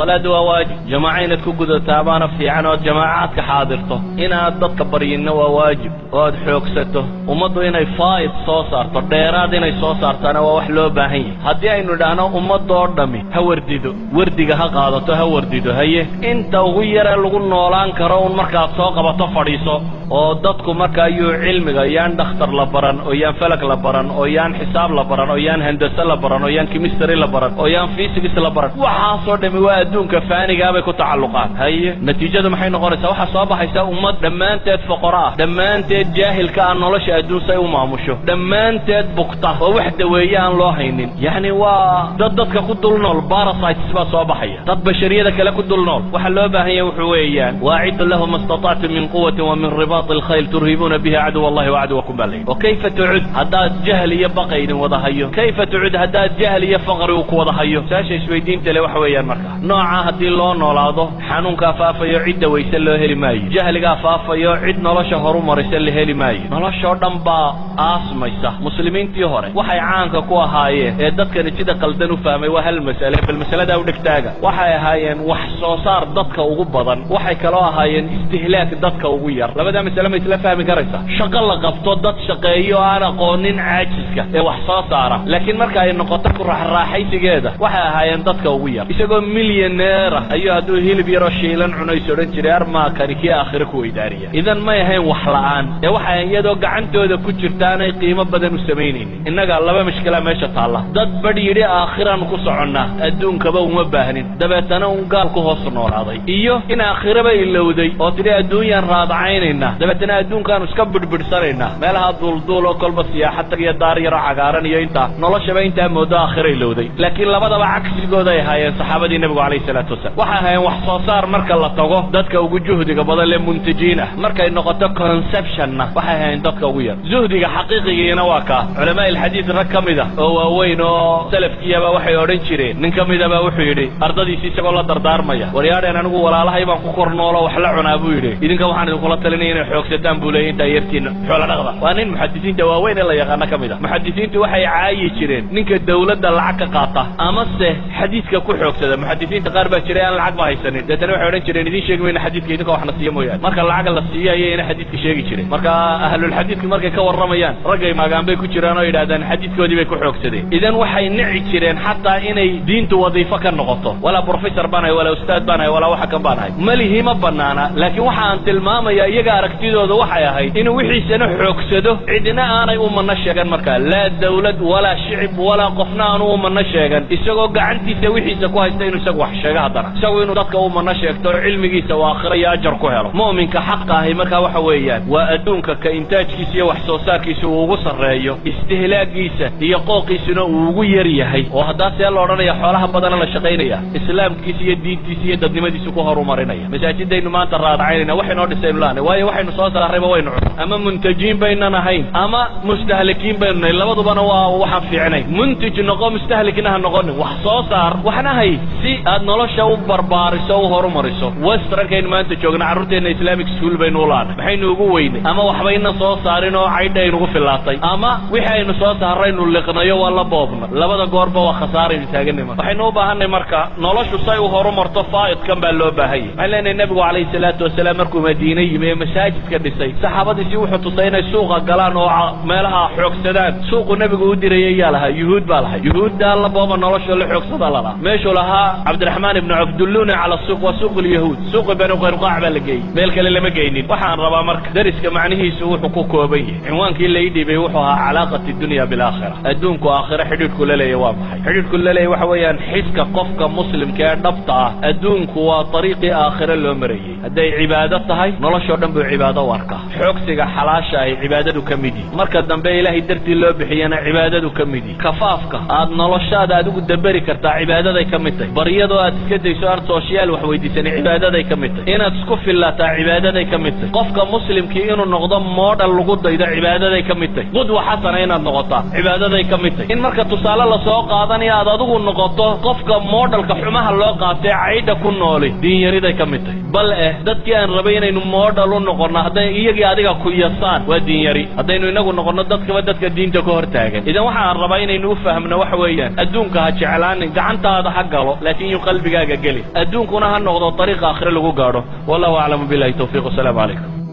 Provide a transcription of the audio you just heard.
salaadu waa waajib jamaaca inaad ku gudataa baana fiican oo jamaacaadka xaadirto inaad dadka baryinna waa waajib oo aad xoogsato ummaddu inay faa'id soo saarto dheeraad inay soo saartaana waa wax loo baahan yahay haddii aynu idhaahno ummadoo dhammi ha wardido wardiga ha qaadato ha wardido haye inta ugu yara lagu noolaan karo un markaad soo qabato fadhiiso oo dadku marka ayuu cilmiga yaan dhakhtar la baran oo yaan falag la baran oo yaan xisaab la baran oo yaan handasa la baran oo yaan chemistry la baran oo yaan physics la baran waxaasoo dhami waa adduunka faanigaa bay ku tacalluqaan haye natiijadu maxay noqonaysaa waxaa soo baxaysa ummad dhammaanteed foqora ah dhammaanteed jaahilka aan nolosha adduun say u maamusho dhammaanteed bugta oo wax daweeye aan loo haynin yacni waa dadka ku dul nool parasites baa soo baxaya dad bashariyada kale ku dul nool waxa loo baahan yahay wuxuu weeyaan waaciddu lahum mastata'tum min quwwatin wa min ribaat alkhayl turhibuuna bihi caduwa allahi wa caduwakum baa layidhi wakayfa tucud haddaad jahl iyo baqa idin wada hayo kayfa tucud haddaad jahl iyo faqri uu ku wada hayo saasha isweydiinta le waxa weeyaan marka nooca haddii loo noolaado xanuunkaa faafayo cidda wayse loo heli maayo jahligaa faafayo cid nolosha horu maraysa la heli maayo noloshoo dhan baa aasmaysa muslimiintii hore waxay caanka ku ahaayeen ee dadkani sida qaldan u fahmay waa hal mas'ale bal mas'aladaa u dhegtaaga waxay ahaayeen wax soo saar dadka ugu badan waxay kaloo ahaayeen istihlaak dadka ugu yar labadaa mas'ale ma isla fahmi karaysa shaqo la qabto dad shaqeeyo aan aqoonin caajiska ee wax soo saara laakiin marka ay noqoto ku raaxaysigeeda waxay ahaayeen dadka ugu yar isagoo milyaneera ayuu hadduu hilib yaroo shiilan cunays odhan jiray armaakani kii aakhiro ku weydaariya idan may ahayn wax la'aan ee waxay iyadoo gacantooda ku jirtaanay qiimo badan u samaynaynin innaga laba mashkila meesha taalla dad badh yidhi aakhiraan ku soconnaa adduunkaba uma baahnin dabeetana un gaal ku hoos noolaaday iyo in aakhiraba ilowday oo tidhi adduunyaan raadacaynaynaa dabeetana adduunkaanu iska bidhbidhsanaynaa meelaha duulduul oo kolba siyaaxad tag iyo daar yaroo cagaaran iyo intaa noloshaba intaa moodo aakhira ilowday laakiin labadaba cagsigooday ahaayeen saxaabadii nebigu calayhi salaatu wasalaam waxay ahaayeen wax soo saar marka la tago dadka ugu juhdiga badan lee muntajiin ah markay noqoto conceptionna waxay ahaayeen dadka ugu yar zuhdiga xaqiiqigiina waa kaa culamaa ilxadiid rag ka mid ah oo waaweyn oo salafkiyaba waxay odhan jireen nin ka midaba wuxuu yidhi ardadiisi isagoo la dardaarmaya waryaadheen anigu walaalahay baan ku kor noolo wax la cunaa buu yidhi idinka waxaan idinkula talinaya inay xoogsataan buu leeyay intaa yartiina xoola dhaqda waa nin muxadisiinta waaweyn ee la yaqaano ka mid ah muxadisiintu waxay caayi jireen ninka dawladda lacag ka qaata amase xadiidka ku xoogsada muxadisiinta qaar baa jiray aan lacag ba haysanin deetana waxay odhan jireen idiin sheegi mayna xadiidka idinka waxna siiya mooyaane marka lacag la siiyo ayayna xadiidka sheegi jireen marka ahlulxadiidku markay ka warramayaan raggay maagaan bay ku jiraan oo yidhahdaan xadiidkoodii bay ku xoogsadeen idan waxay nici jireen xataa inay diintu wadiifo ka noqoto walaa professor baan ahay walaa ustaad baan ahay walaa waxa kan baan ahay malihi ma banaana laakiin waxa aan tilmaamaya iyaga aragtidooda waxay ahayd inuu wixiisana xoogsado cidina aanay u manno sheegan markaa laa dawlad walaa shicib walaa qofna aanu u manno sheegan isagoo gacantiisa wixiisa ku haysta inuu isagu wax sheego haddana isagu inuu dadka u manno sheegto oo cilmigiisa uu aakhiro iyo ajar ku helo mu'minka xaqa ahi markaa waxa weeyaan waa adduunka ka intaajkiisa iyo wax soo saarkiisa uu ugu sarreeyo istihlaagiisa iyo qooqiisuna uu ugu yar yahay oo haddaa see la odhanaya xoolaha badana la shaqaynaya islaamkiisa iyo diintiisa iyo dadnimadiisa ku horumarinaya masaajidaynu maanta raadacaynayna waxaynoo dhisaynu lahanay waayo waxaynu soo saarrayba waynu cun ama muntajiin baynan ahayn ama mustahlikiin baynu nahay labadubana waa waxaan fiicnay muntij noqo mustahlikna ha noqonin wax soo saar waxna hay si aad nolosha u barbaariso u horumariso westerankaynu maanta joogna carruurteenna islamic school baynu u lahanay maxaynu ugu weynay ama waxbayna soo saarin oo caydha aynugu fillaatay ama wixii aynu soo saarraynu liqnayo waa la boobna labada goorba waa khasaaraynu taaganima waxaynu u baahanay marka noloshu say u horumarto faa'idkan baa loo baahanyay waxaan leenahay nebigu calayhi salaatu wasalaam markuu madiine yimi ee masaajidka dhisay saxaabadiisii wuxuu tusay inay suuqa galaan oo meelaha xoogsadaan suuqu nebigu u dirayay yaa lahaa yuhuud baa lahay yuhuuddaa la booba nolosha la xoogsada lalaha meeshuu lahaa cabdiraxmaan ibnu cafdulluuna cala suuq waa suuq lyahuud suuqi banu qaynuqaac baa la geeyey meel kale lama geynin waxaan rabaa marka dariska macnihiisu wuxuu ku kooban yahay cinwaankii la ii dhiibay wuxuu ahaa calaaqati dunya bilaakhira adduunku aakhira xidhiidhku la leeya waa maxay xidhiidhku la leeya waxa weeyaan xiska qofka muslimka ee dhabta ah adduunku waa ariiqii aakhira loo marayey hadday cibaado tahay noloshoo dhan buu cibaado u arkaa xoogsiga xalaasha ahi cibaadadu ka mid yihi marka dambe ilaahay dartii loo bixiyana cibaadadu ka mid yihi kafaafka aad noloshaada adigu daberi kartaa cibaadaday ka mid tahay baryadoo aad iska dayso aan sooshiyaal wax weydiisanin cibaadaday ka mid tahay inaad isku fillataa cibaadaday ka mid tahay qofka muslimkii inuu noqdo moodhal lagu daydo cibaadaday ka mid tahay qudwa xasana inaad noqotaa cibaadaday ka mid tahay in marka tusaale lasoo qaadanayo aad adigu noqoto qofka moodhalka xumaha loo qaatee caydha ku nooli diinyariday ka mid tahay bal dadkii aan rabay inaynu moodhal u noqonno hadday iyagii adiga ku yasaan waa diin yari haddaynu inagu noqonno dadkaba dadka diinta ka hor taagan idan waxaan rabaa inaynu u fahmno waxa weeyaan adduunka ha jeclaanin gacantaada ha galo laakiin yuu qalbigaaga geli adduunkuna ha noqdo ariiqa aakhire lagu gaadho wallahu aclamu billahi tawfiiq wasalaamu calaykum